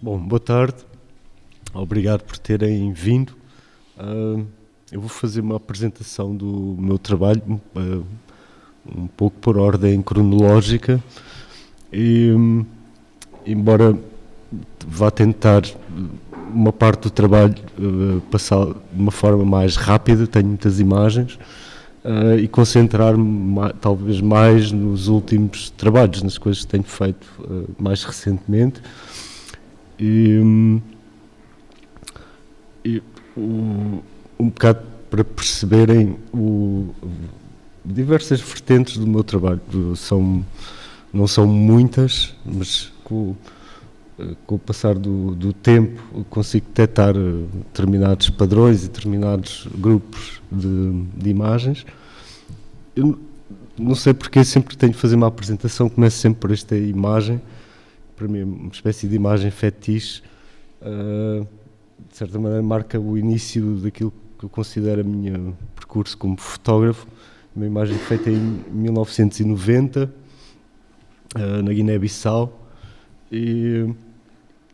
Bom, boa tarde, obrigado por terem vindo. Eu vou fazer uma apresentação do meu trabalho, um pouco por ordem cronológica, e embora vá tentar uma parte do trabalho passar de uma forma mais rápida, tenho muitas imagens, e concentrar-me talvez mais nos últimos trabalhos, nas coisas que tenho feito mais recentemente. Um bocado para perceberem diversas vertentes do meu trabalho. Não são muitas, mas com o passar do tempo consigo detectar determinados padrões e determinados grupos de imagens. Eu não sei porque sempre tenho que fazer uma apresentação, começo sempre por esta imagem. Para mim é uma espécie de imagem fetiche, de certa maneira marca o início daquilo que eu considero o meu percurso como fotógrafo. Uma imagem feita em 1990, na Guiné-Bissau, e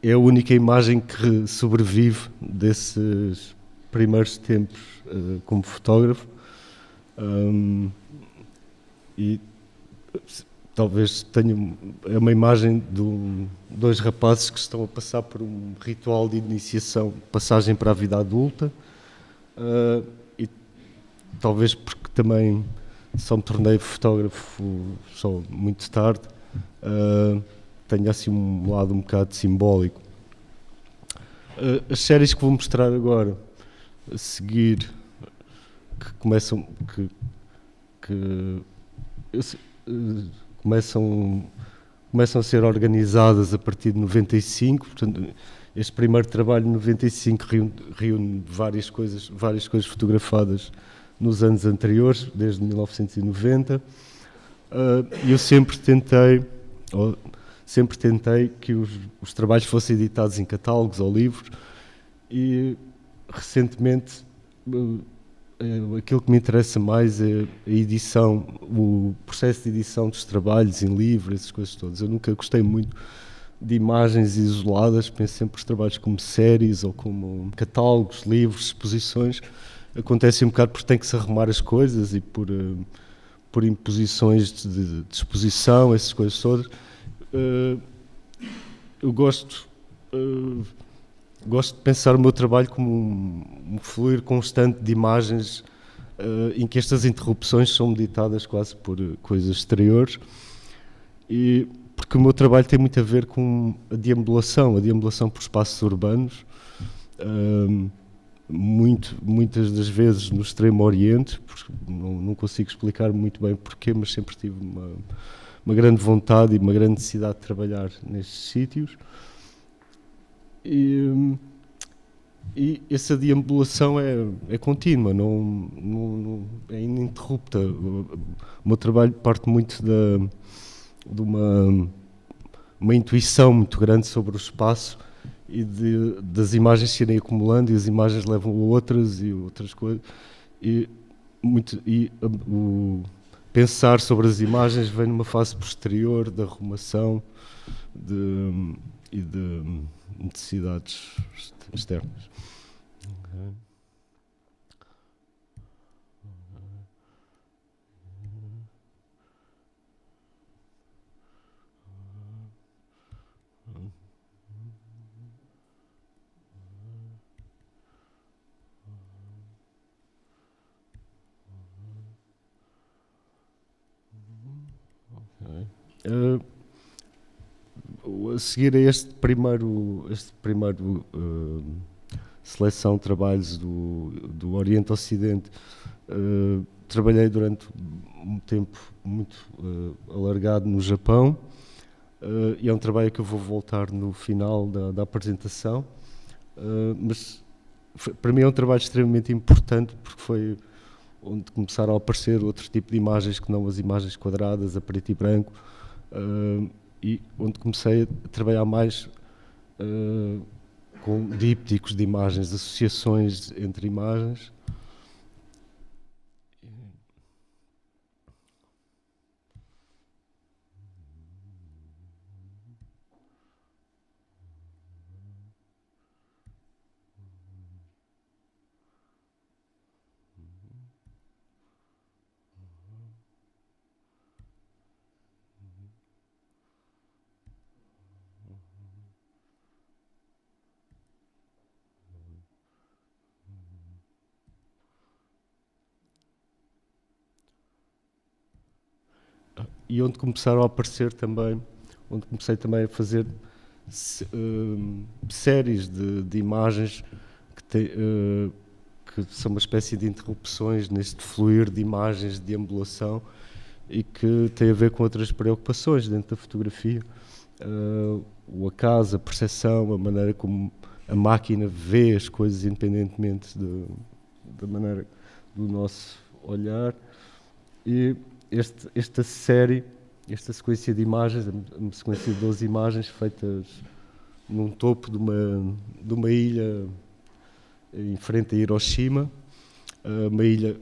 é a única imagem que sobrevive desses primeiros tempos como fotógrafo. E talvez é uma imagem de dois rapazes que estão a passar por um ritual de iniciação, passagem para a vida adulta, e talvez porque também só me tornei fotógrafo só muito tarde, tenho assim um lado um bocado simbólico. As séries que vou mostrar agora, a seguir, que começam a ser organizadas a partir de 95, portanto, este primeiro trabalho de 95 reúne várias coisas fotografadas nos anos anteriores, desde 1990. Eu sempre tentei que os trabalhos fossem editados em catálogos ou livros, e recentemente aquilo que me interessa mais é a edição, o processo de edição dos trabalhos em livro, essas coisas todas. Eu nunca gostei muito de imagens isoladas, penso sempre os trabalhos como séries ou como catálogos, livros, exposições. Acontece um bocado porque tem que se arrumar as coisas e por imposições de exposição, essas coisas todas. Eu gosto de pensar o meu trabalho como um fluir constante de imagens, em que estas interrupções são meditadas quase por coisas exteriores, e porque o meu trabalho tem muito a ver com a deambulação por espaços urbanos, muitas das vezes no Extremo Oriente, porque não consigo explicar muito bem porquê, mas sempre tive uma grande vontade e uma grande necessidade de trabalhar nestes sítios. E essa deambulação é contínua, não é ininterrupta. O meu trabalho parte muito de uma intuição muito grande sobre o espaço e das imagens se irem acumulando, e as imagens levam a outras e outras coisas. O pensar sobre as imagens vem numa fase posterior da arrumação e de necessidades externas. Okay. A seguir a este primeiro seleção de trabalhos do Oriente Ocidente, trabalhei durante um tempo muito alargado no Japão, e é um trabalho que eu vou voltar no final da apresentação, mas para mim é um trabalho extremamente importante, porque foi onde começaram a aparecer outro tipo de imagens que não as imagens quadradas, a preto e branco, e onde comecei a trabalhar mais com dípticos de imagens, associações entre imagens. e onde começaram a aparecer também, onde comecei também a fazer séries de imagens que são uma espécie de interrupções neste fluir de imagens de deambulação e que tem a ver com outras preocupações dentro da fotografia. O acaso, a percepção, a maneira como a máquina vê as coisas independentemente da maneira do nosso olhar. E esta série, esta sequência de imagens, uma sequência de 12 imagens feitas num topo de uma ilha em frente a Hiroshima, uma ilha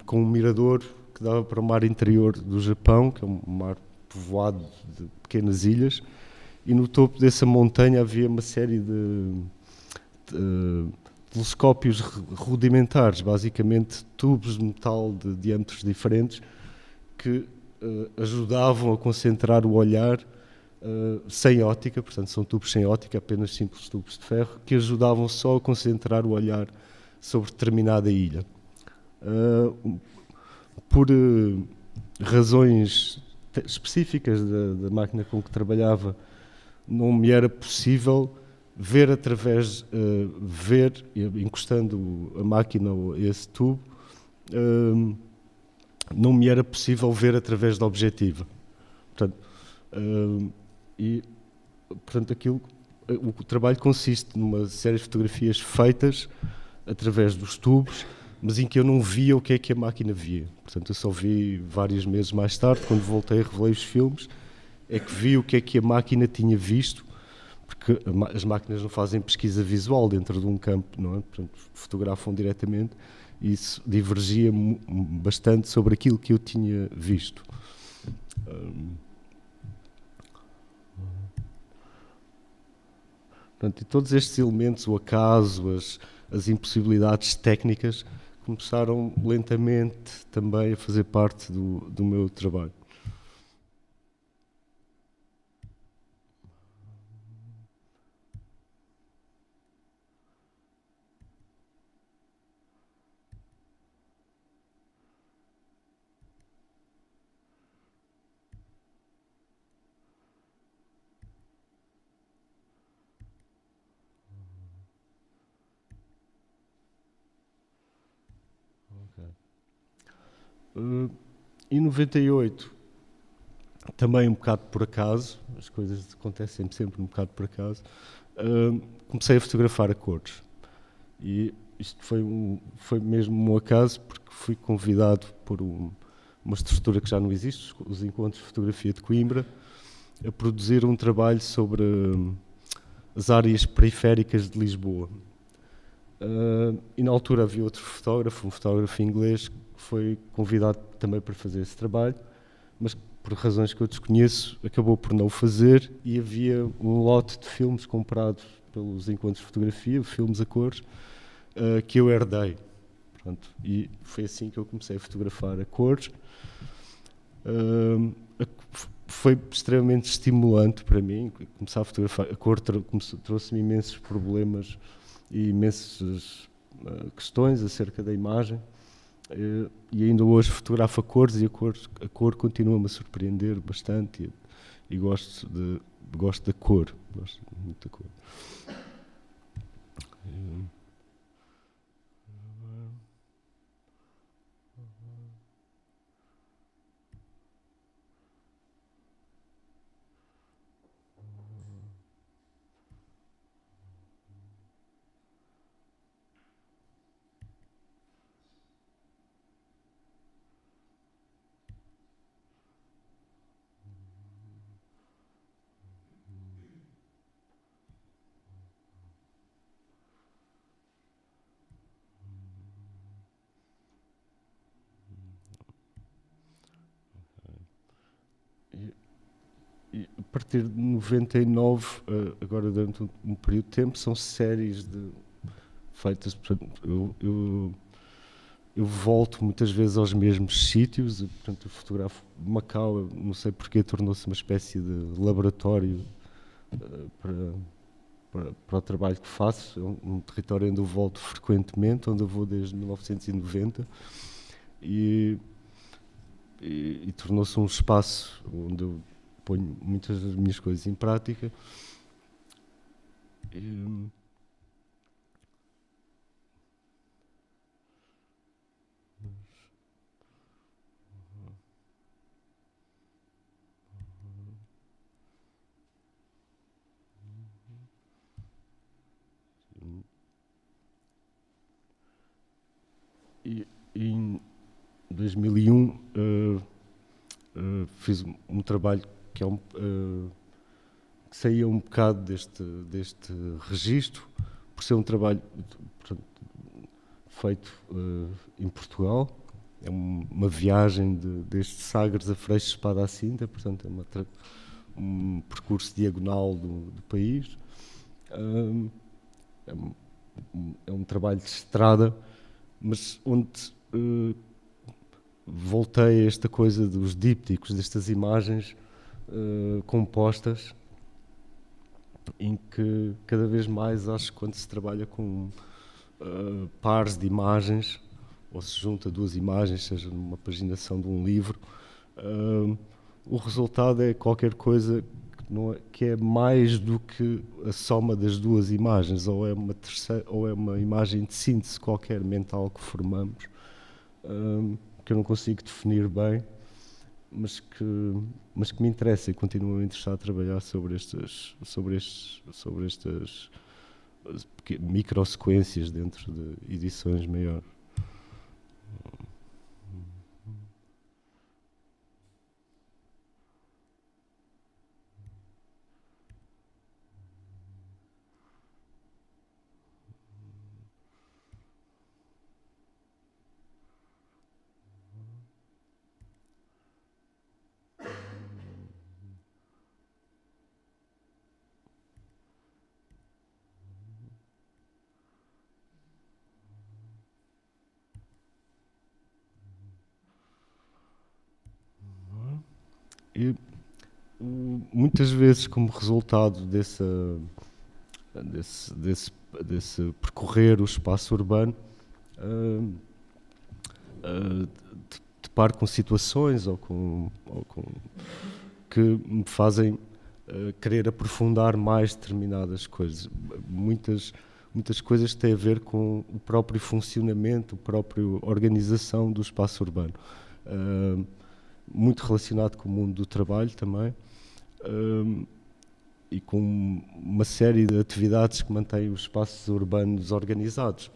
com um mirador que dava para o mar interior do Japão, que é um mar povoado de pequenas ilhas, e no topo dessa montanha havia uma série de telescópios rudimentares, basicamente tubos de metal de diâmetros diferentes, que ajudavam a concentrar o olhar sem óptica, portanto são tubos sem óptica, apenas simples tubos de ferro, que ajudavam só a concentrar o olhar sobre determinada ilha. Por razões específicas da máquina com que trabalhava, não me era possível ver através, encostando a máquina a esse tubo, não me era possível ver através da objetiva. Portanto, o trabalho consiste numa série de fotografias feitas através dos tubos, mas em que eu não via o que é que a máquina via. Portanto, eu só vi vários meses mais tarde, quando voltei e revelei os filmes, é que vi o que é que a máquina tinha visto, porque as máquinas não fazem pesquisa visual dentro de um campo, não é? Portanto, fotografam diretamente, e isso divergia bastante sobre aquilo que eu tinha visto. Portanto, e todos estes elementos, o acaso, as impossibilidades técnicas, começaram lentamente também a fazer parte do meu trabalho. Em 98, também um bocado por acaso, as coisas acontecem sempre um bocado por acaso, comecei a fotografar a cores. E isto foi mesmo um acaso, porque fui convidado por uma estrutura que já não existe, os Encontros de Fotografia de Coimbra, a produzir um trabalho sobre as áreas periféricas de Lisboa. E na altura havia outro fotógrafo, um fotógrafo inglês, que foi convidado também para fazer esse trabalho, mas por razões que eu desconheço, acabou por não o fazer, e havia um lote de filmes comprados pelos Encontros de Fotografia, filmes a cores, que eu herdei. Pronto, e foi assim que eu comecei a fotografar a cores. Foi extremamente estimulante para mim começar a fotografar a cor, trouxe-me imensos problemas e imensas questões acerca da imagem, e ainda hoje fotografo a cores, e a cor continua-me a surpreender bastante, e gosto da cor, gosto muito da cor. E a partir de 99, agora durante um período de tempo, são séries feitas. Portanto, eu volto muitas vezes aos mesmos sítios, portanto, eu fotografo Macau, não sei porque, tornou-se uma espécie de laboratório para o trabalho que faço. É um território onde eu volto frequentemente, onde eu vou desde 1990, e e tornou-se um espaço onde eu ponho muitas das minhas coisas em prática. E, e em 2001 fiz um trabalho que é que saía um bocado deste registro, por ser um trabalho, portanto, feito em Portugal. É uma viagem desde Sagres a Freixo de Espada à Cinta, portanto é um percurso diagonal do país. É um trabalho de estrada, mas onde voltei a esta coisa dos dípticos, destas imagens compostas, em que cada vez mais acho que quando se trabalha com pares de imagens, ou se junta duas imagens, seja numa paginação de um livro, o resultado é qualquer coisa que é mais do que a soma das duas imagens, ou é uma terceira, ou é uma imagem de síntese qualquer mental que formamos, que eu não consigo definir bem, mas que me interessa e continuo a interessar a trabalhar sobre estas microsequências dentro de edições maiores. E muitas vezes, como resultado desse percorrer o espaço urbano, deparo com situações ou com que me fazem querer aprofundar mais determinadas coisas. Muitas coisas têm a ver com o próprio funcionamento, a própria organização do espaço urbano. Muito relacionado com o mundo do trabalho também, e com uma série de atividades que mantêm os espaços urbanos organizados.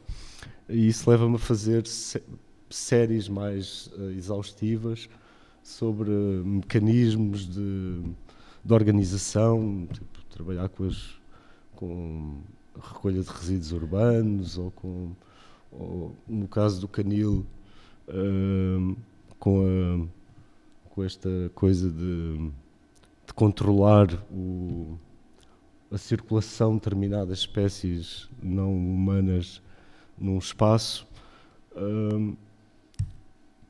E isso leva-me a fazer séries mais exaustivas sobre mecanismos de organização, tipo, trabalhar com recolha de resíduos urbanos, ou no caso do canil, com esta coisa de controlar a circulação de determinadas espécies não humanas num espaço,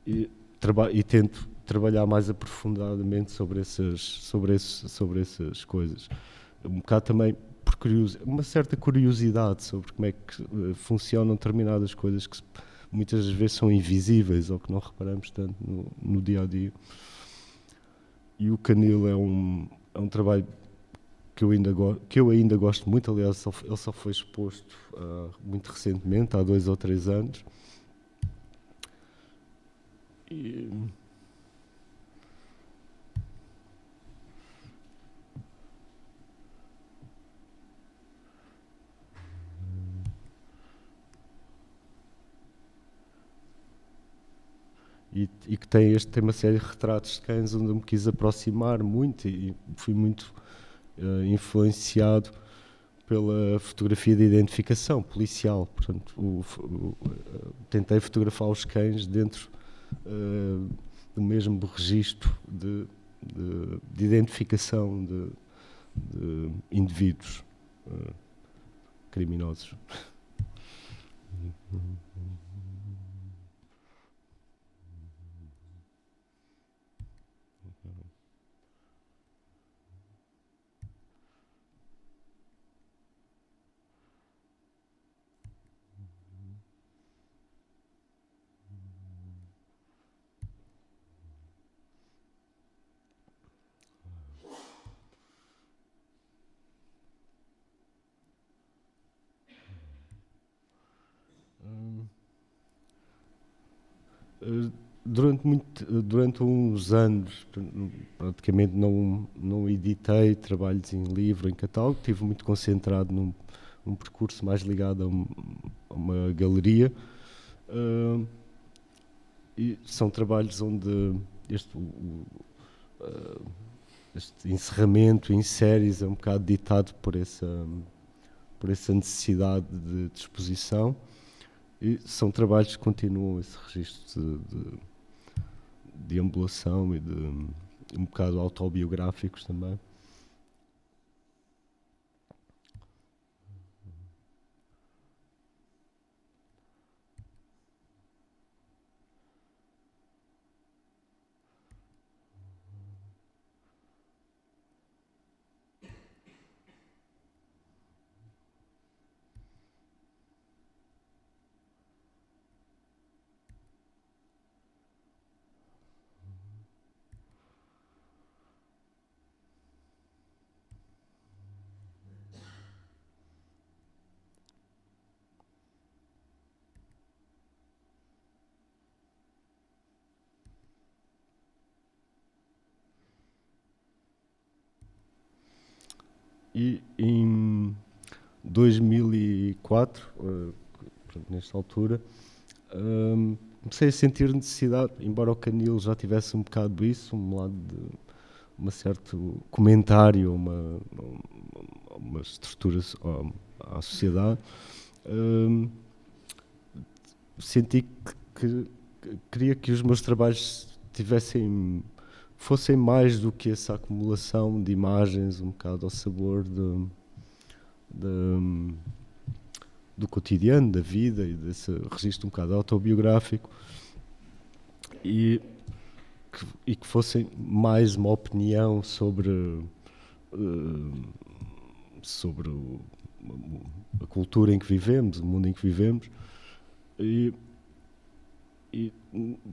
e tento trabalhar mais aprofundadamente sobre essas coisas. Um bocado também por uma certa curiosidade sobre como é que funcionam determinadas coisas que muitas vezes são invisíveis ou que não reparamos tanto no dia a dia. E o canil é um trabalho que eu ainda gosto muito. Aliás, ele só foi exposto muito recentemente, há 2 ou 3 anos. E que tem uma série de retratos de cães onde eu me quis aproximar muito e fui muito influenciado pela fotografia de identificação policial. Portanto, tentei fotografar os cães dentro do mesmo registro de identificação de indivíduos criminosos. Durante uns anos, praticamente não editei trabalhos em livro, em catálogo, estive muito concentrado num percurso mais ligado a uma galeria. E são trabalhos onde este encerramento em séries é um bocado ditado por essa necessidade de exposição, e são trabalhos que continuam esse registro de ambulação e de um bocado autobiográficos também. E em 2004, nesta altura, comecei a sentir necessidade, embora o Canil já tivesse um bocado isso, um lado de um certo comentário, uma estrutura à sociedade, senti que queria que os meus trabalhos fossem mais do que essa acumulação de imagens, um bocado ao sabor do cotidiano, da vida, e desse registro um bocado autobiográfico, e que fossem mais uma opinião sobre a cultura em que vivemos, o mundo em que vivemos, e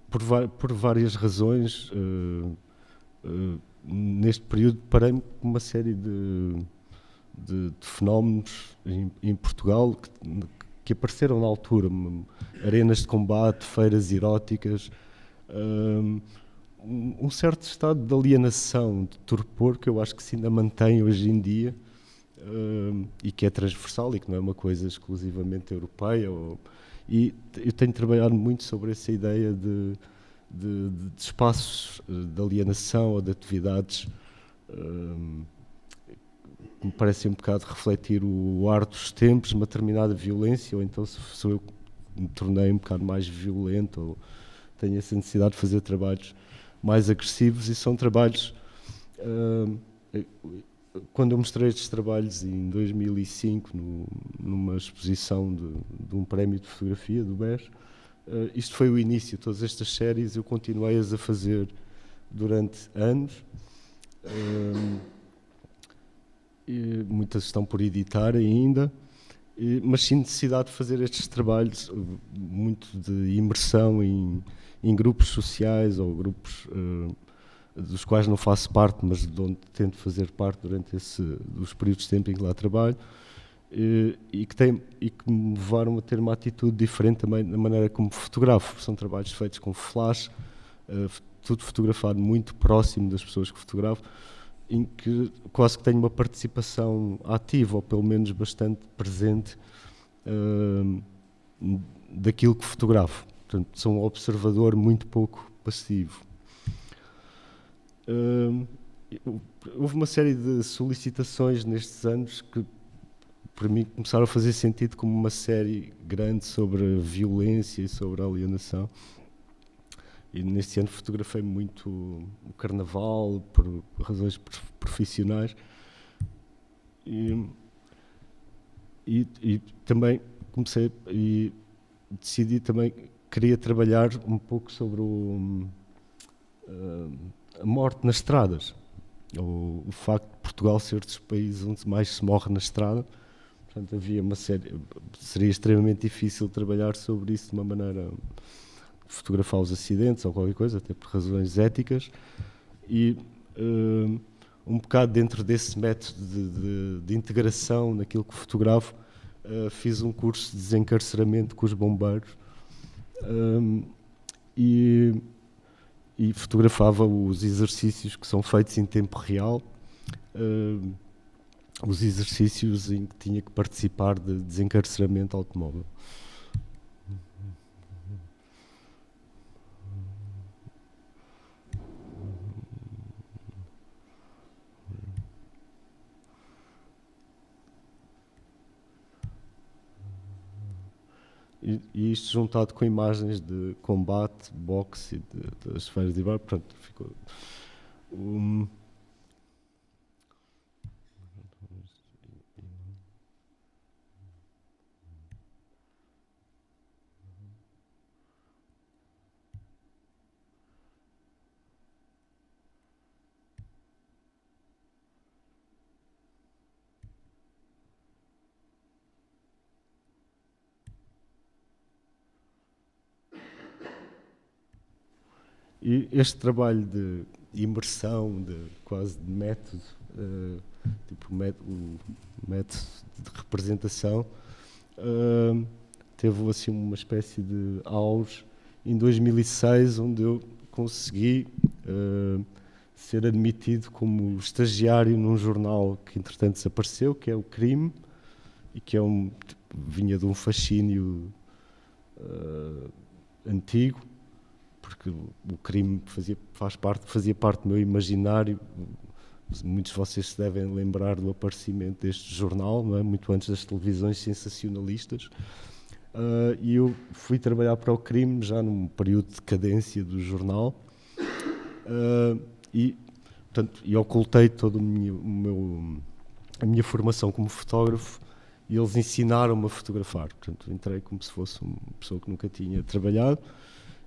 por várias razões, neste período parei-me com uma série de fenómenos em Portugal que apareceram na altura, arenas de combate, feiras eróticas, um certo estado de alienação, de torpor, que eu acho que se ainda mantém hoje em dia, e que é transversal e que não é uma coisa exclusivamente europeia. E eu tenho trabalhado muito sobre essa ideia de espaços de alienação ou de atividades que me parecem um bocado refletir o ar dos tempos, uma determinada violência, ou então se sou eu que me tornei um bocado mais violento, ou tenho essa necessidade de fazer trabalhos mais agressivos. E são trabalhos... quando eu mostrei estes trabalhos em 2005 numa exposição de um prémio de fotografia do BES, isto foi o início. Todas estas séries eu continuei-as a fazer durante anos, e muitas estão por editar ainda, mas sim necessidade de fazer estes trabalhos muito de imersão em grupos sociais, ou grupos dos quais não faço parte, mas de onde tento fazer parte durante os períodos de tempo em que lá trabalho, e que me levaram a ter uma atitude diferente também na maneira como fotografo. São trabalhos feitos com flash, tudo fotografado muito próximo das pessoas que fotografo, em que quase que tenho uma participação ativa, ou pelo menos bastante presente, daquilo que fotografo. Portanto, sou um observador muito pouco passivo. Houve uma série de solicitações nestes anos que para mim começaram a fazer sentido, como uma série grande sobre a violência e sobre a alienação. E neste ano fotografei muito o Carnaval, por razões profissionais, e também comecei e decidi também, queria trabalhar um pouco sobre a morte nas estradas, o facto de Portugal ser dos países onde mais se morre na estrada. Portanto, havia uma série, seria extremamente difícil trabalhar sobre isso de uma maneira, fotografar os acidentes ou qualquer coisa, até por razões éticas, e um bocado dentro desse método de integração naquilo que fotografo, fiz um curso de desencarceramento com os bombeiros, e, e fotografava os exercícios que são feitos em tempo real, os exercícios em que tinha que participar de desencarceramento automóvel. E isto juntado com imagens de combate, boxe e das feiras de bar, pronto, ficou. E este trabalho de imersão, de quase de método, tipo o método de representação, teve assim uma espécie de auge em 2006, onde eu consegui ser admitido como estagiário num jornal que entretanto desapareceu, que é o Crime, e que é vinha de um fascínio antigo, porque o crime fazia parte do meu imaginário. Muitos de vocês se devem lembrar do aparecimento deste jornal, não é? Muito antes das televisões sensacionalistas. E eu fui trabalhar para o crime já num período de decadência do jornal, e ocultei toda a minha formação como fotógrafo, e eles ensinaram-me a fotografar. Portanto, entrei como se fosse uma pessoa que nunca tinha trabalhado,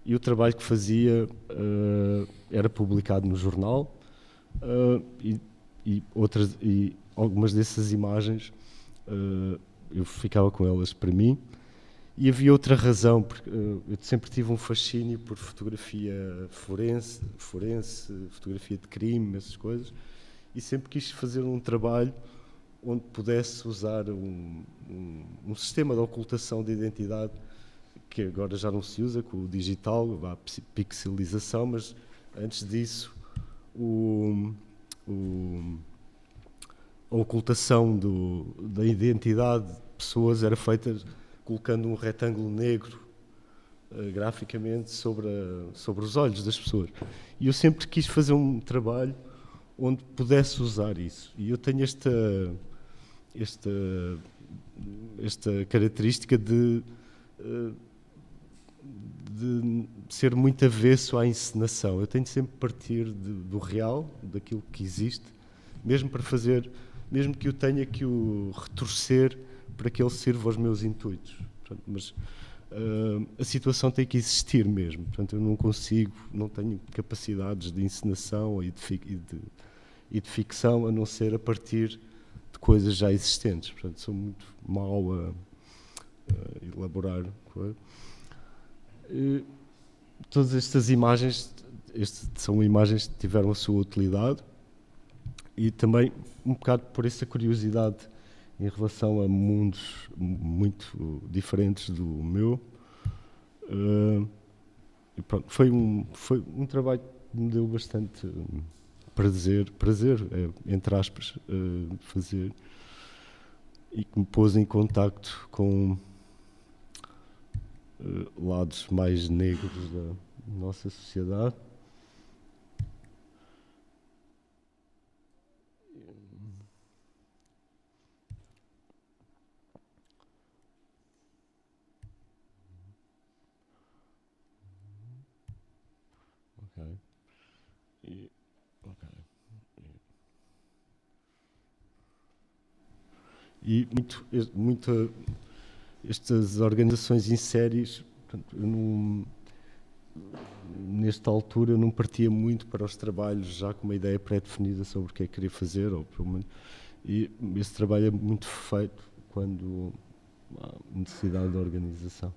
e o trabalho que fazia era publicado no jornal, e algumas dessas imagens eu ficava com elas para mim. E havia outra razão, porque eu sempre tive um fascínio por fotografia forense, fotografia de crime, essas coisas, e sempre quis fazer um trabalho onde pudesse usar um sistema de ocultação de identidade, que agora já não se usa com o digital, a pixelização, mas antes disso a ocultação da identidade de pessoas era feita colocando um retângulo negro graficamente sobre os olhos das pessoas. E eu sempre quis fazer um trabalho onde pudesse usar isso. E eu tenho esta característica de ser muito avesso à encenação. Eu tenho de sempre partir do real, daquilo que existe, mesmo que eu tenha que o retorcer para que ele sirva aos meus intuitos. Portanto, mas a situação tem que existir mesmo. Portanto, eu não tenho capacidades de encenação e de ficção, a não ser a partir de coisas já existentes. Portanto, sou muito mau a elaborar. Todas estas imagens são imagens que tiveram a sua utilidade, e também um bocado por essa curiosidade em relação a mundos muito diferentes do meu. E pronto, foi um trabalho que me deu bastante prazer, entre aspas, fazer, e que me pôs em contacto com lados mais negros da nossa sociedade. Okay. E estas organizações em séries, portanto, nesta altura eu não partia muito para os trabalhos já com uma ideia pré-definida sobre o que é que queria fazer, ou pelo menos, e esse trabalho é muito feito quando há necessidade de organização.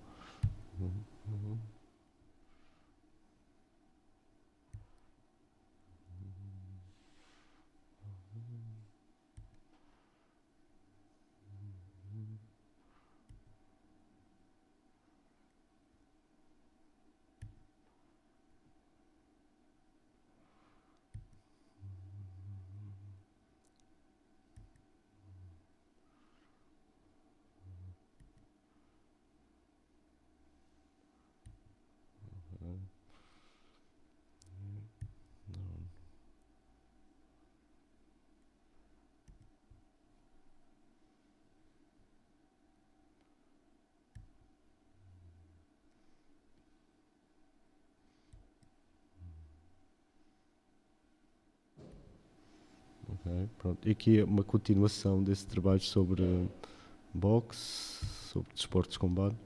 Pronto. E aqui é uma continuação desse trabalho sobre boxe, sobre desportos de combate.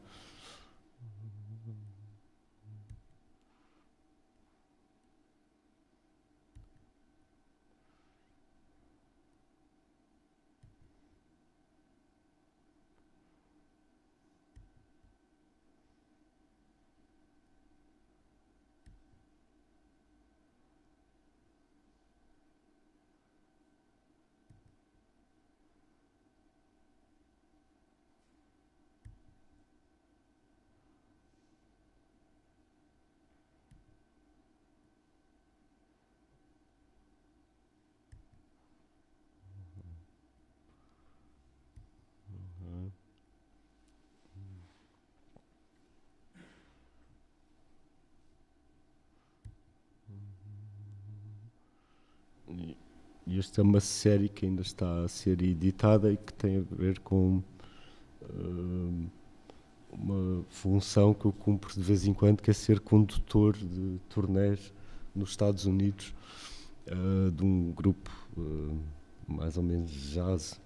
E esta é uma série que ainda está a ser editada e que tem a ver com uma função que eu cumpro de vez em quando, que é ser condutor de turnés nos Estados Unidos, de um grupo mais ou menos jazz,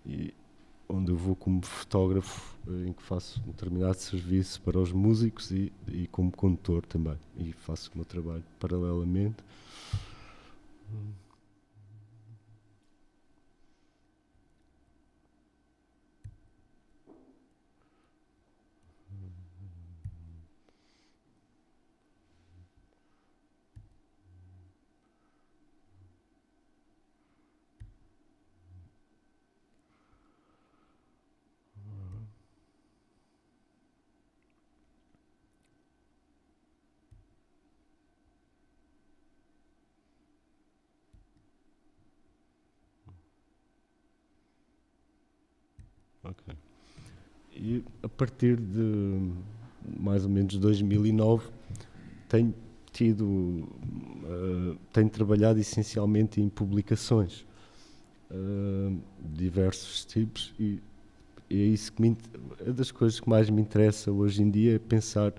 e onde eu vou como fotógrafo, em que faço um determinado serviço para os músicos e como condutor também, e faço o meu trabalho paralelamente. Ok. E a partir de mais ou menos 2009 tenho tenho trabalhado essencialmente em publicações de diversos tipos, e é isso que é das coisas que mais me interessa hoje em dia, é pensar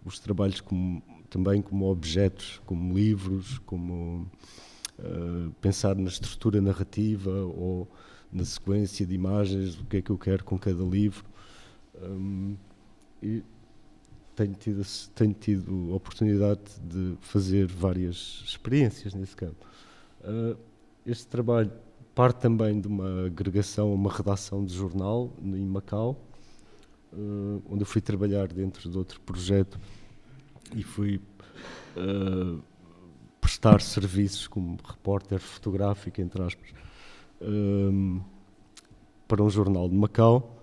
os trabalhos também como objetos, como livros, como pensar na estrutura narrativa ou na sequência de imagens, o que é que eu quero com cada livro. E tenho tido a oportunidade de fazer várias experiências nesse campo. Este trabalho parte também de uma agregação, uma redação de jornal em Macau, onde eu fui trabalhar dentro de outro projeto e fui prestar serviços como repórter fotográfico, entre aspas, para um jornal de Macau,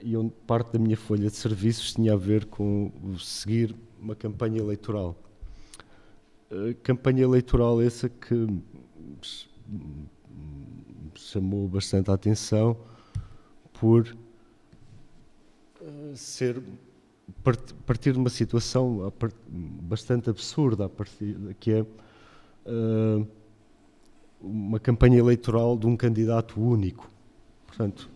e onde parte da minha folha de serviços tinha a ver com seguir uma campanha eleitoral. Campanha eleitoral essa que me chamou bastante a atenção por partir de uma situação bastante absurda, que é uma campanha eleitoral de um candidato único. Portanto,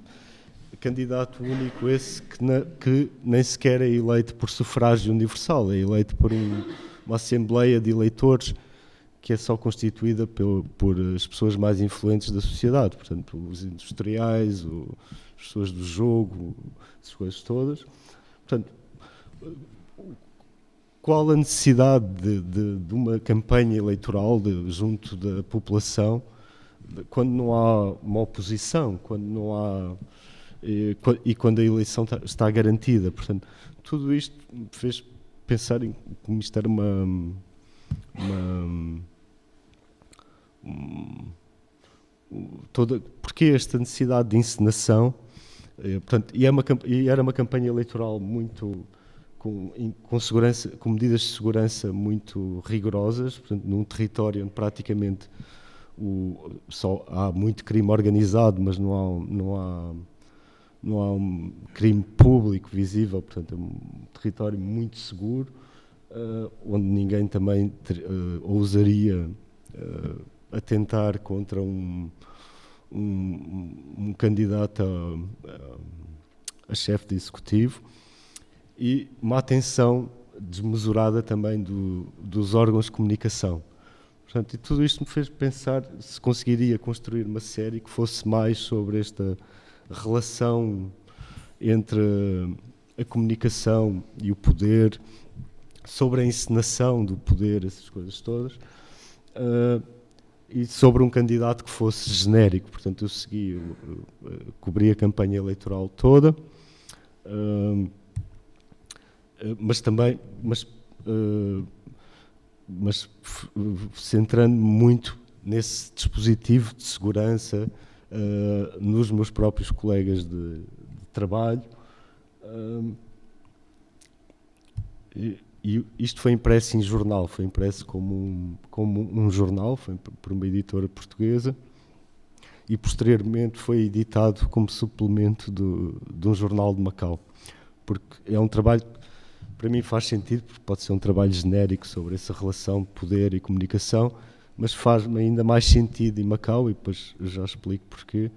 candidato único esse que nem sequer é eleito por sufrágio universal, é eleito por uma assembleia de eleitores que é só constituída por as pessoas mais influentes da sociedade, portanto, os industriais, as pessoas do jogo, essas coisas todas. Portanto, qual a necessidade de uma campanha eleitoral junto da população quando não há uma oposição, quando não há e quando a eleição está garantida? Portanto, tudo isto me fez pensar em como isto era porque esta necessidade de encenação, portanto, e era uma campanha eleitoral muito com segurança, com medidas de segurança muito rigorosas, portanto, num território onde praticamente só há muito crime organizado, mas não há um crime público visível, portanto é um território muito seguro, onde ninguém também ousaria atentar contra um candidato a chefe de executivo, e uma atenção desmesurada também dos órgãos de comunicação. Portanto, e tudo isto me fez pensar se conseguiria construir uma série que fosse mais sobre esta relação entre a comunicação e o poder, sobre a encenação do poder, essas coisas todas, e sobre um candidato que fosse genérico. Portanto, eu segui, cobri a campanha eleitoral toda, mas também, mas centrando-me muito nesse dispositivo de segurança nos meus próprios colegas de trabalho. E isto foi impresso em jornal, foi impresso como um jornal, foi por uma editora portuguesa, e posteriormente foi editado como suplemento de um jornal de Macau, porque é um trabalho que para mim faz sentido, porque pode ser um trabalho genérico sobre essa relação de poder e comunicação, mas faz-me ainda mais sentido em Macau, e depois eu já explico porquê.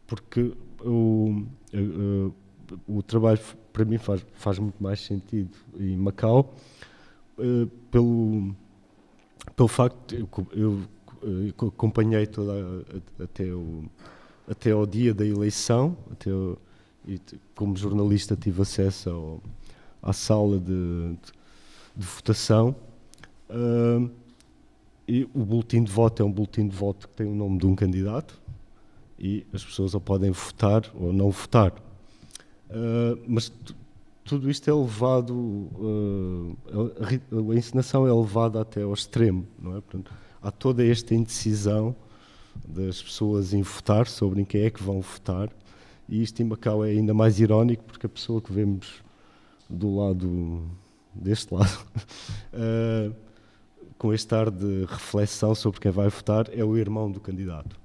Porque o trabalho para mim faz muito mais sentido em Macau, pelo facto de eu acompanhei até ao dia da eleição, e como jornalista tive acesso à sala de votação, e o boletim de voto é um boletim de voto que tem o nome de um candidato, e as pessoas ou podem votar ou não votar. Mas tudo isto é levado, a encenação é levada até ao extremo, não é? Portanto, há toda esta indecisão das pessoas em votar, sobre em quem é que vão votar, e isto em Macau é ainda mais irónico, porque a pessoa que vemos deste lado, com este ar de reflexão sobre quem vai votar, é o irmão do candidato.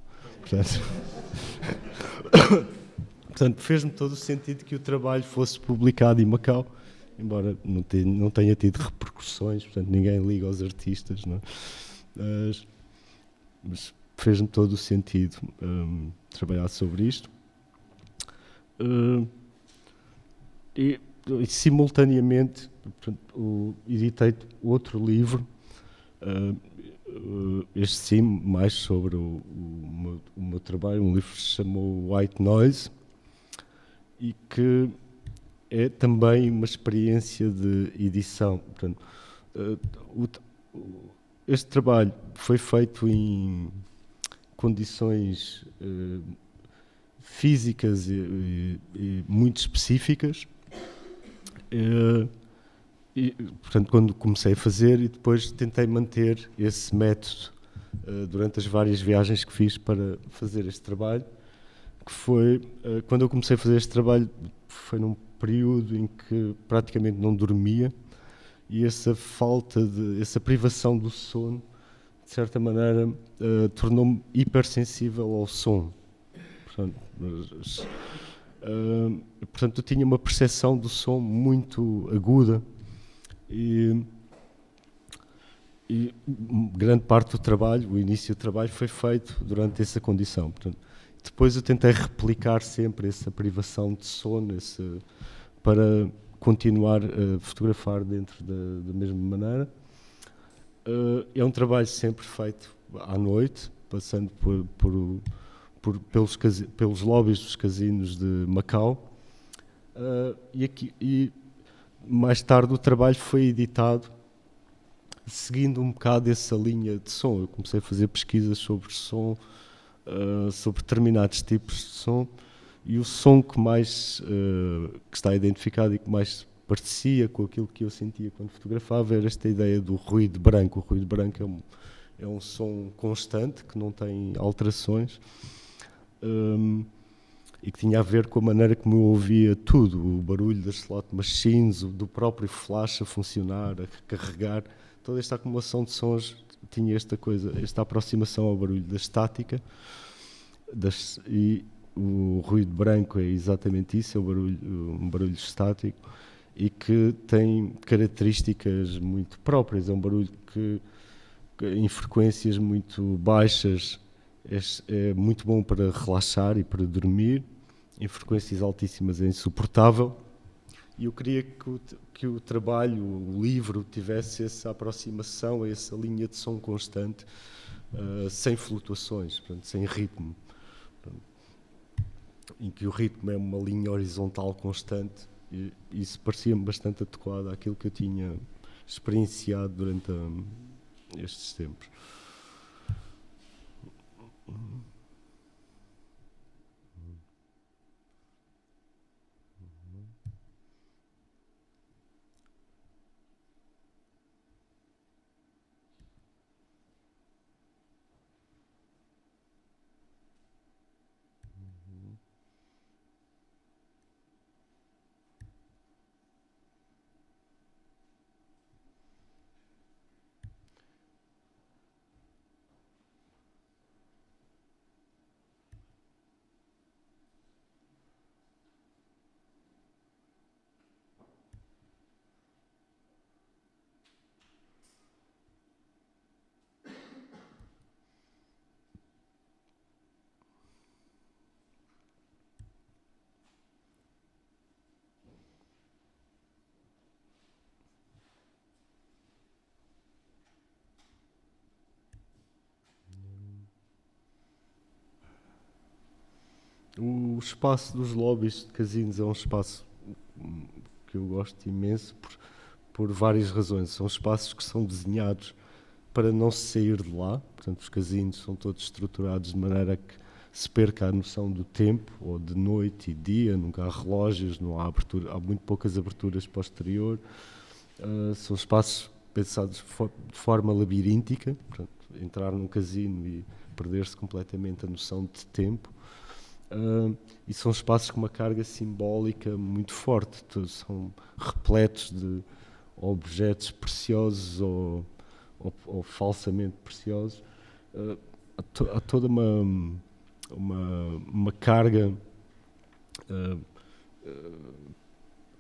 Portanto, fez-me todo o sentido que o trabalho fosse publicado em Macau, embora não tenha tido repercussões, portanto ninguém liga aos artistas, não é? Mas fez-me todo o sentido trabalhar sobre isto. E simultaneamente, portanto, editei outro livro, este sim, mais sobre o meu trabalho, um livro que se chamou White Noise, e que é também uma experiência de edição. Portanto, este trabalho foi feito em condições físicas e muito específicas, e, portanto, quando comecei a fazer, e depois tentei manter esse método durante as várias viagens que fiz para fazer este trabalho, que foi, quando eu comecei a fazer este trabalho, foi num período em que praticamente não dormia, e essa privação do sono, de certa maneira, tornou-me hipersensível ao som. Portanto, eu tinha uma percepção do som muito aguda, e grande parte do trabalho, o início do trabalho, foi feito durante essa condição. Portanto, depois eu tentei replicar sempre essa privação de sono, para continuar a fotografar dentro da mesma maneira. É um trabalho sempre feito à noite, passando pelos lobbies dos casinos de Macau. E mais tarde o trabalho foi editado seguindo um bocado essa linha de som. Eu comecei a fazer pesquisas sobre som, sobre determinados tipos de som, e o som que mais que está identificado e que mais parecia com aquilo que eu sentia quando fotografava era esta ideia do ruído branco. O ruído branco é um som constante, que não tem alterações, e que tinha a ver com a maneira como eu ouvia tudo, o barulho das slot machines, do próprio flash a funcionar, a carregar, toda esta acumulação de sons tinha esta aproximação ao barulho da estática, e o ruído branco é exatamente isso, é um barulho estático e que tem características muito próprias. É um barulho que em frequências muito baixas é muito bom para relaxar e para dormir, em frequências altíssimas é insuportável. E eu queria que o trabalho, o livro, tivesse essa aproximação a essa linha de som constante, sem flutuações, portanto, sem ritmo. Portanto, em que o ritmo é uma linha horizontal constante, e isso parecia-me bastante adequado àquilo que eu tinha experienciado durante estes tempos. O espaço dos lobbies de casinos é um espaço que eu gosto imenso por várias razões. São espaços que são desenhados para não se sair de lá. Portanto, os casinos são todos estruturados de maneira que se perca a noção do tempo, ou de noite e dia, nunca há relógios, não há abertura, há muito poucas aberturas para o exterior. São espaços pensados de forma labiríntica, portanto, entrar num casino e perder-se completamente a noção de tempo. E são espaços com uma carga simbólica muito forte, são repletos de objetos preciosos ou falsamente preciosos. Há toda uma carga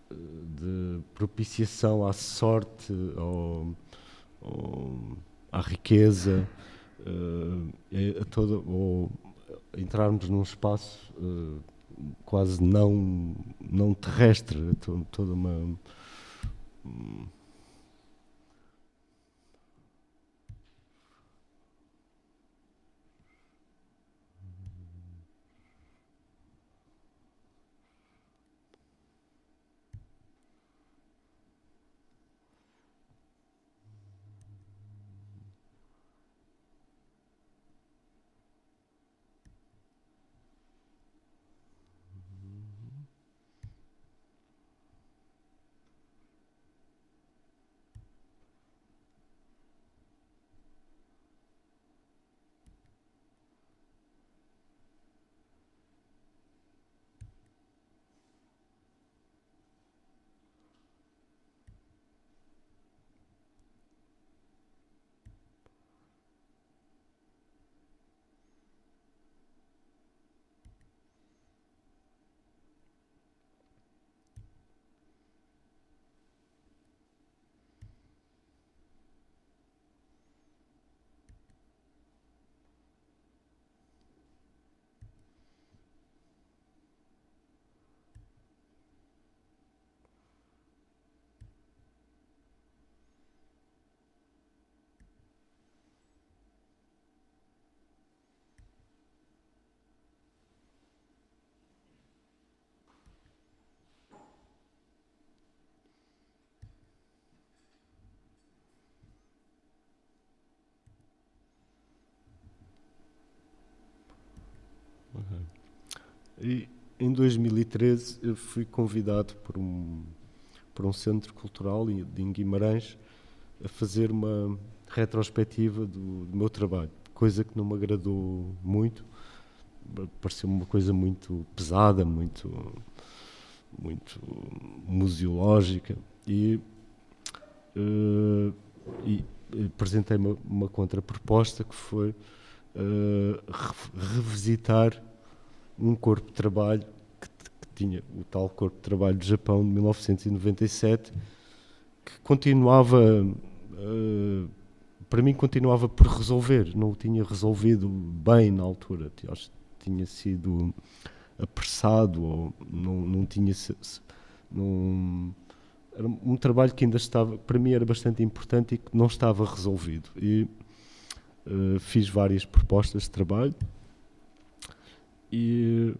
de propiciação à sorte, à riqueza, ou entrarmos num espaço quase não terrestre, toda uma... E em 2013 eu fui convidado por um centro cultural em Guimarães a fazer uma retrospectiva do meu trabalho, coisa que não me agradou muito, pareceu-me uma coisa muito pesada, muito museológica, e apresentei uma contraproposta que foi revisitar um corpo de trabalho que tinha o tal corpo de trabalho do Japão de 1997, que continuava, para mim continuava por resolver, não o tinha resolvido bem na altura, acho que tinha sido apressado ou não tinha... Era um trabalho que ainda estava, para mim era bastante importante e que não estava resolvido. E fiz várias propostas de trabalho e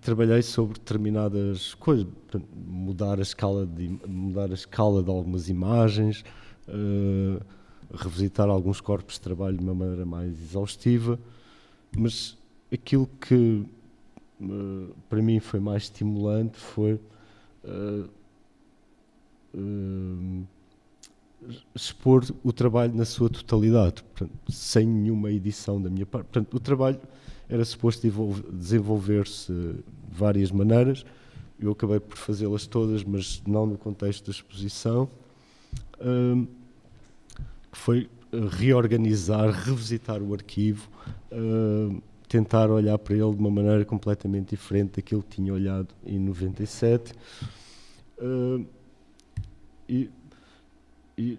trabalhei sobre determinadas coisas, portanto, mudar a escala de algumas imagens, revisitar alguns corpos de trabalho de uma maneira mais exaustiva, mas aquilo que para mim foi mais estimulante foi expor o trabalho na sua totalidade, portanto, sem nenhuma edição da minha parte. Portanto, o trabalho era suposto desenvolver-se de várias maneiras. Eu acabei por fazê-las todas, mas não no contexto da exposição, que foi reorganizar, revisitar o arquivo, tentar olhar para ele de uma maneira completamente diferente daquilo que tinha olhado em 97. E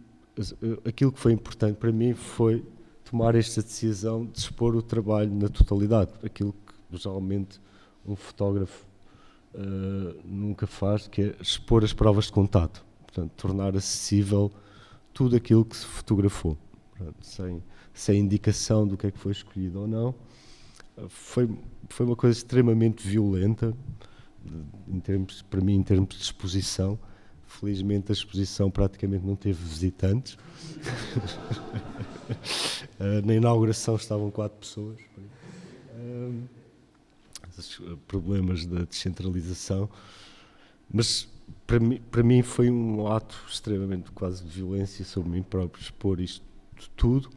aquilo que foi importante para mim foi tomar esta decisão de expor o trabalho na totalidade, aquilo que geralmente um fotógrafo nunca faz, que é expor as provas de contato, portanto, tornar acessível tudo aquilo que se fotografou, portanto, sem indicação do que é que foi escolhido ou não. Foi uma coisa extremamente violenta, para mim, em termos de exposição. Felizmente a exposição praticamente não teve visitantes. Na inauguração estavam 4 pessoas. Problemas da descentralização. Mas para mim foi um ato extremamente quase de violência sobre mim próprio, expor isto tudo.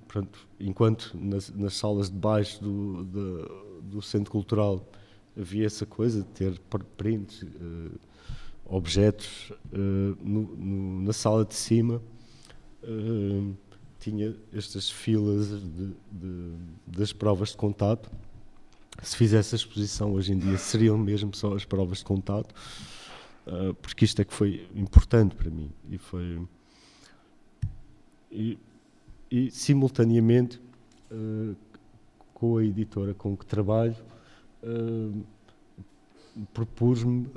Pronto, enquanto nas salas de baixo do Centro Cultural havia essa coisa de ter prints, objetos, na sala de cima tinha estas filas das provas de contato. Se fizesse a exposição hoje em dia seriam mesmo só as provas de contato, porque isto é que foi importante para mim e simultaneamente com a editora com que trabalho, propus-me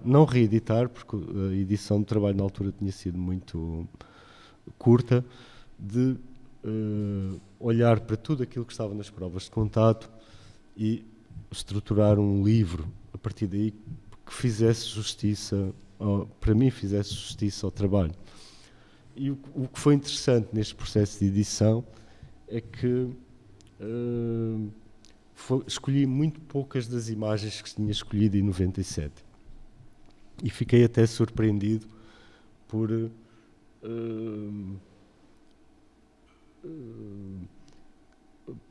não reeditar, porque a edição de trabalho na altura tinha sido muito curta, de olhar para tudo aquilo que estava nas provas de contato e estruturar um livro a partir daí que fizesse justiça, para mim fizesse justiça ao trabalho. E o que foi interessante neste processo de edição é que escolhi muito poucas das imagens que tinha escolhido em 97 e fiquei até surpreendido por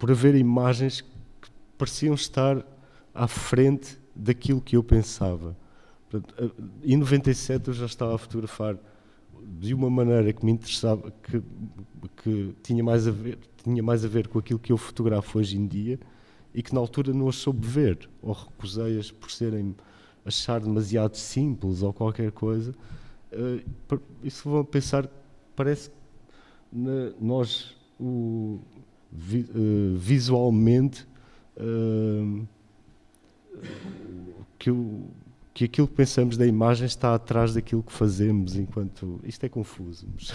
haver imagens que pareciam estar à frente daquilo que eu pensava. Portanto, em 97 eu já estava a fotografar de uma maneira que me interessava, que tinha mais a ver com aquilo que eu fotografo hoje em dia e que na altura não as soube ver, ou recusei-as por achar demasiado simples ou qualquer coisa. Isso vão pensar, parece que nós visualmente que aquilo que pensamos da imagem está atrás daquilo que fazemos, enquanto... Isto é confuso, mas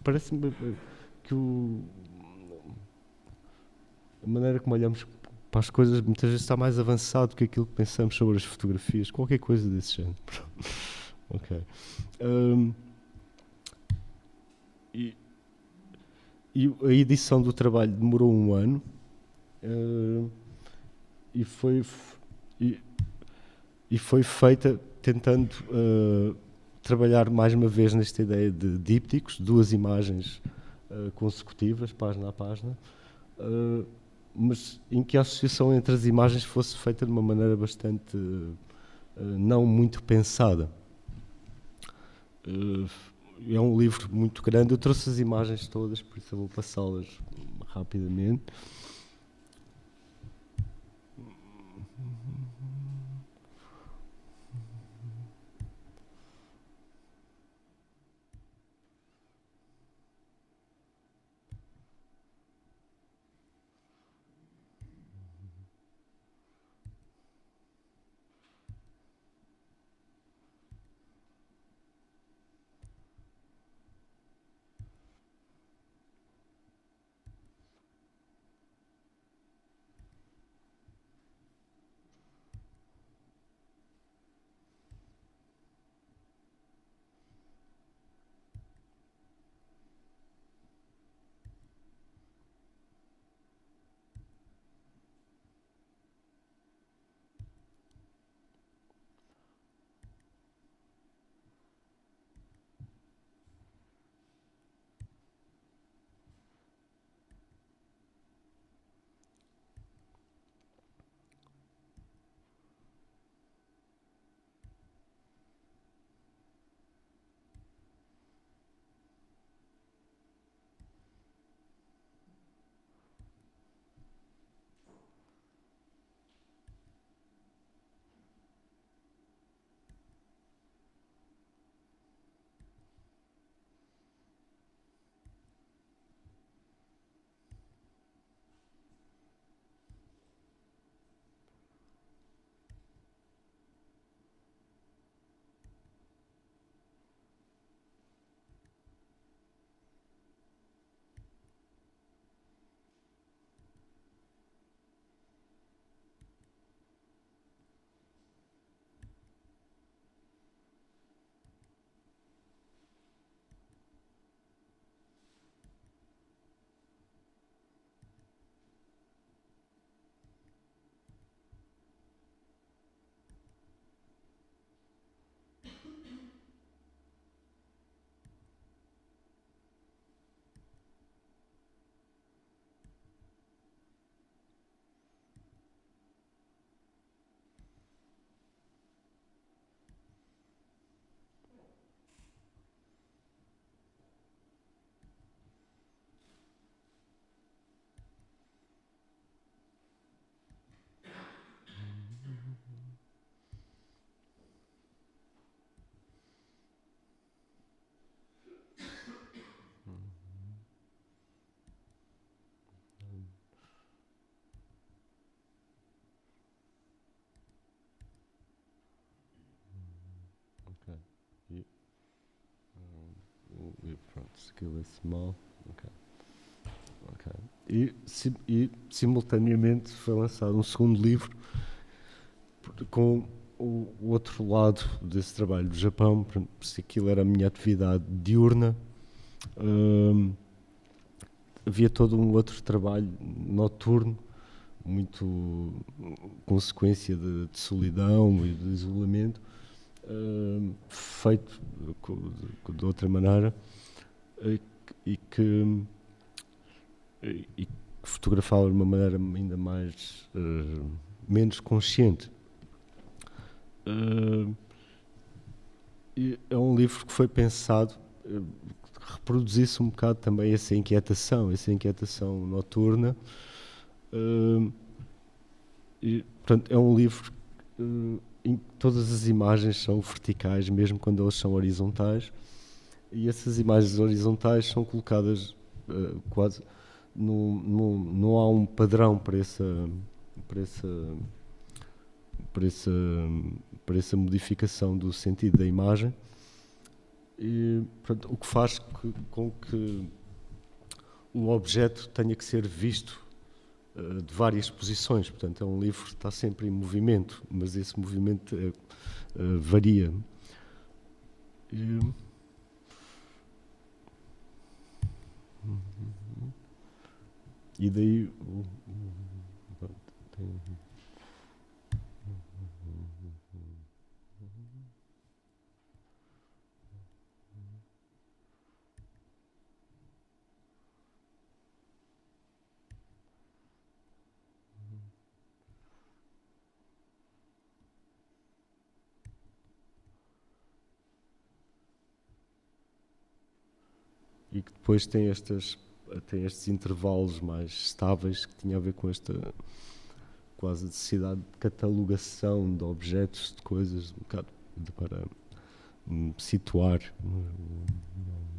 parece-me que a maneira como olhamos para as coisas muitas vezes está mais avançado que aquilo que pensamos sobre as fotografias, qualquer coisa desse género. Ok. E a edição do trabalho demorou 1 ano e foi feita tentando trabalhar mais uma vez nesta ideia de dípticos, 2 imagens consecutivas, página a página, mas em que a associação entre as imagens fosse feita de uma maneira bastante não muito pensada. é um livro muito grande. Eu trouxe as imagens todas, por isso eu vou passá-las rapidamente. Ok. E, pronto, skill is small. Ok. Ok. E simultaneamente foi lançado um segundo livro com o outro lado desse trabalho do Japão. Se aquilo era a minha atividade diurna, havia todo um outro trabalho noturno, muito consequência de solidão e de isolamento, feito de outra maneira, e que fotografava de uma maneira ainda mais menos consciente. É um livro que foi pensado que reproduzisse um bocado também essa inquietação noturna. Portanto, é um livro em que todas as imagens são verticais, mesmo quando elas são horizontais, e essas imagens horizontais são colocadas quase não há um padrão para essa modificação do sentido da imagem, e portanto, o que faz com que o objeto tenha que ser visto de várias posições. Portanto, é um livro que está sempre em movimento, mas esse movimento varia. E daí tem e que depois tem estes intervalos mais estáveis que tinha a ver com esta quase necessidade de catalogação de objetos, de coisas, um bocado para situar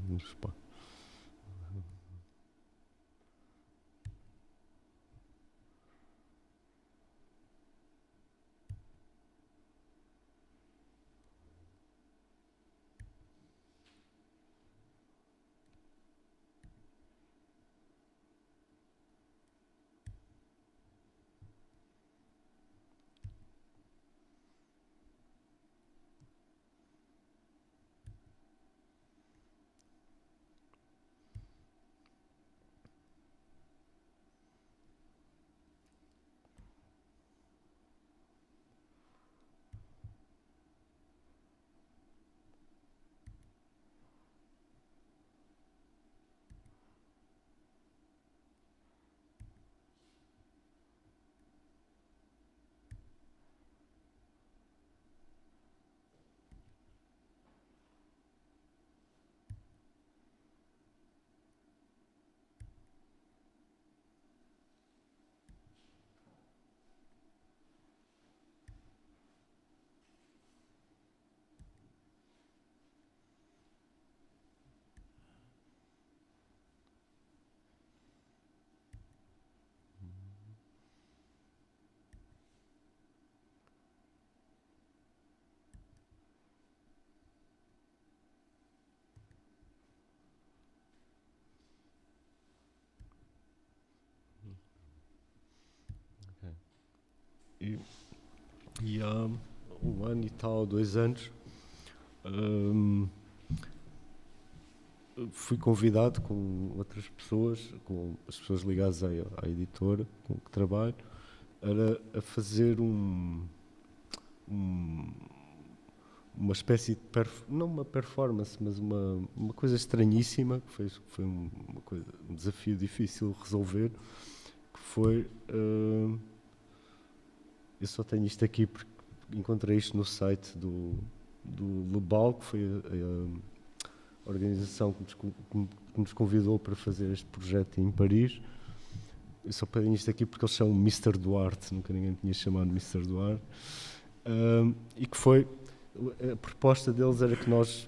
no espaço. E há 1 ano e tal, 2 anos, fui convidado com outras pessoas, com as pessoas ligadas à editora com que trabalho, a fazer uma espécie de não uma performance, mas uma coisa estranhíssima, que foi um desafio difícil de resolver, que foi... eu só tenho isto aqui porque encontrei isto no site do Lebal, que foi a organização que nos convidou para fazer este projeto em Paris. Eu só tenho isto aqui porque eles são Mr. Duarte, nunca ninguém tinha chamado Mr. Duarte. E que foi... A proposta deles era que nós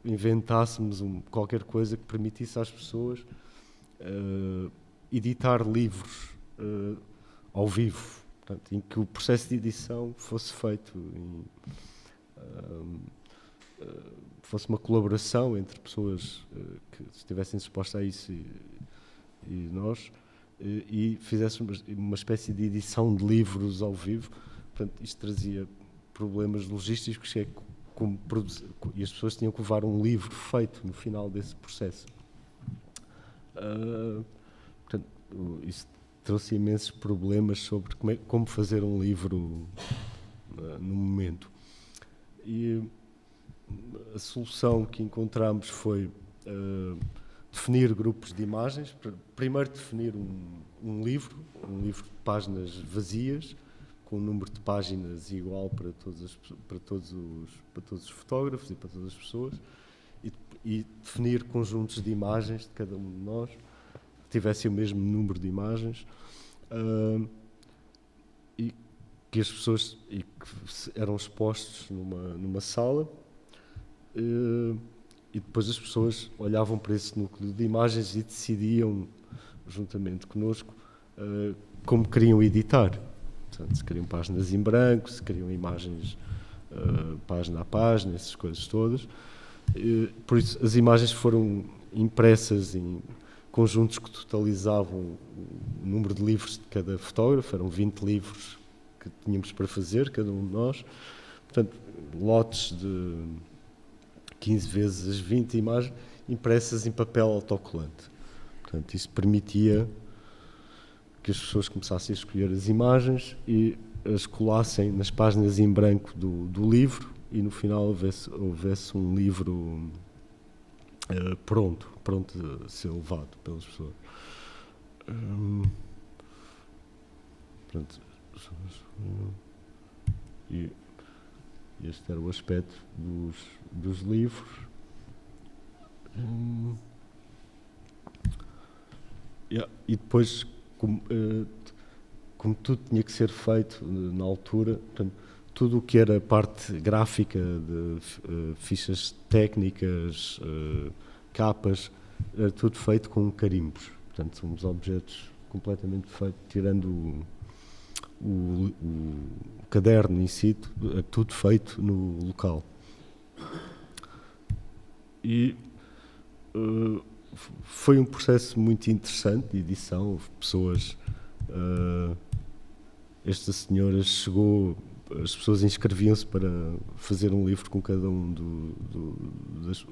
inventássemos qualquer coisa que permitisse às pessoas editar livros ao vivo. Portanto, em que o processo de edição fosse feito fosse uma colaboração entre pessoas que estivessem dispostas a isso e nós, e fizéssemos uma espécie de edição de livros ao vivo. Portanto, isto trazia problemas logísticos, como produzir, e as pessoas tinham que levar um livro feito no final desse processo. Portanto, isso trouxe imensos problemas sobre como fazer um livro no momento. E a solução que encontramos foi definir grupos de imagens. Primeiro definir um livro de páginas vazias, com um número de páginas igual para todos os fotógrafos e para todas as pessoas, e definir conjuntos de imagens de cada um de nós que tivessem o mesmo número de imagens, e que as pessoas que eram expostos numa sala, e depois as pessoas olhavam para esse núcleo de imagens e decidiam, juntamente connosco, como queriam editar. Portanto, se queriam páginas em branco, se queriam imagens página a página, essas coisas todas. Por isso, as imagens foram impressas em conjuntos que totalizavam o número de livros de cada fotógrafo. Eram 20 livros que tínhamos para fazer, cada um de nós. Portanto, lotes de 15 vezes as 20 imagens impressas em papel autocolante. Portanto, isso permitia que as pessoas começassem a escolher as imagens e as colassem nas páginas em branco do livro, e no final houvesse um livro pronto a ser levado pelas pessoas. Pronto. E este era o aspecto dos livros. Yeah. E depois, como tudo tinha que ser feito na altura, portanto, tudo o que era parte gráfica, de fichas técnicas, capas, era tudo feito com carimbos. Portanto, são os objetos completamente feitos, tirando o caderno em si, é tudo feito no local. E foi um processo muito interessante de edição. Houve pessoas. Esta senhora chegou, as pessoas inscreviam-se para fazer um livro com cada um,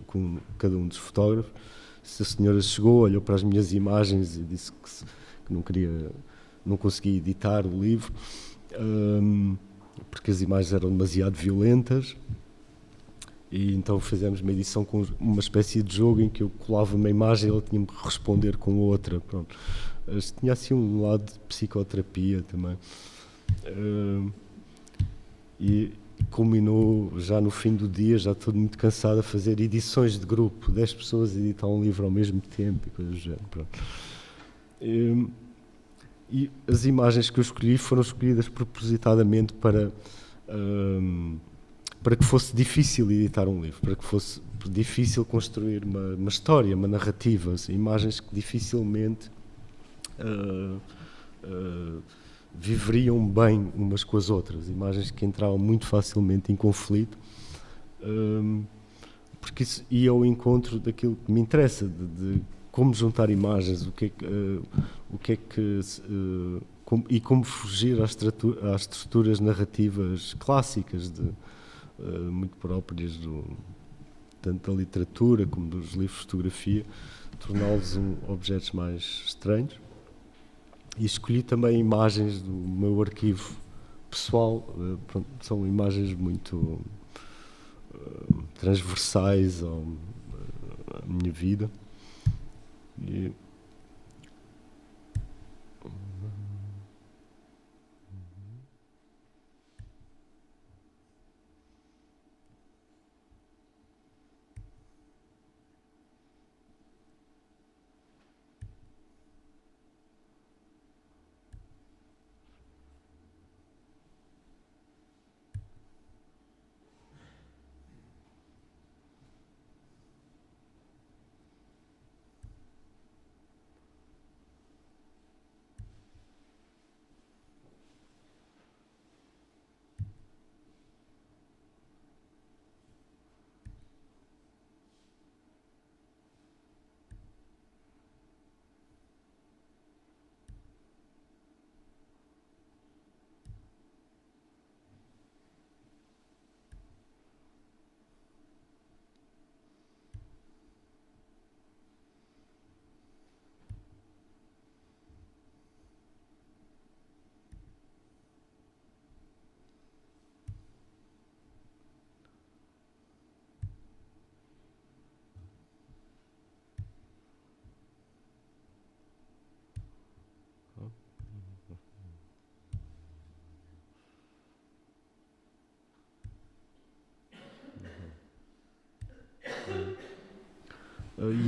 com cada um dos fotógrafos. Essa senhora chegou, olhou para as minhas imagens e disse que não conseguia editar o livro, porque as imagens eram demasiado violentas. E então fizemos uma edição com uma espécie de jogo em que eu colava uma imagem e ela tinha que responder com outra. Pronto. Tinha assim um lado de psicoterapia também. E culminou já no fim do dia, já todo muito cansado, a fazer edições de grupo, 10 pessoas a editar um livro ao mesmo tempo e coisas do género. Pronto. E as imagens que eu escolhi foram escolhidas propositadamente para que fosse difícil editar um livro, para que fosse difícil construir uma história, uma narrativa, assim, imagens que dificilmente viveriam bem umas com as outras, imagens que entravam muito facilmente em conflito, porque isso ia ao encontro daquilo que me interessa, de como juntar imagens, e como fugir às estruturas narrativas clássicas, muito próprias tanto da literatura como dos livros de fotografia, torná-los objetos mais estranhos. E escolhi também imagens do meu arquivo pessoal. Pronto, são imagens muito transversais à minha vida. E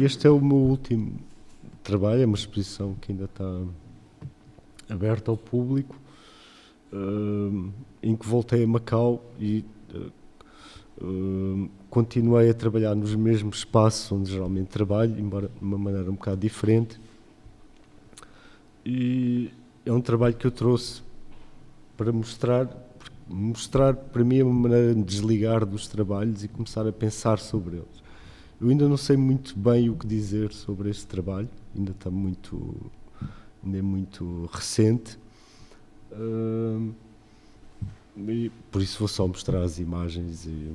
este é o meu último trabalho, é uma exposição que ainda está aberta ao público, em que voltei a Macau e continuei a trabalhar nos mesmos espaços onde geralmente trabalho, embora de uma maneira um bocado diferente. E é um trabalho que eu trouxe para mostrar para mim uma maneira de desligar dos trabalhos e começar a pensar sobre eles. Eu ainda não sei muito bem o que dizer sobre este trabalho, ainda é muito recente, e por isso vou só mostrar as imagens e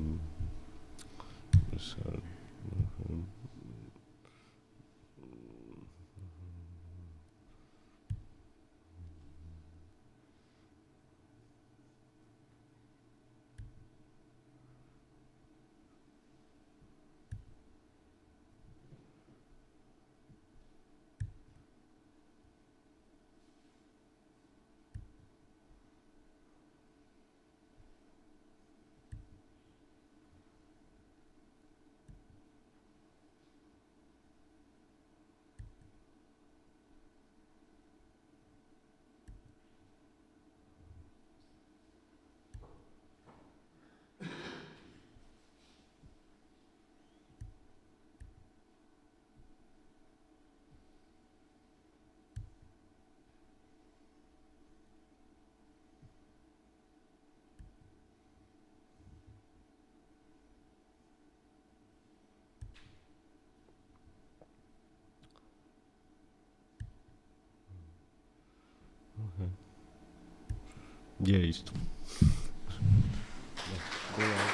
E é isto. Boa.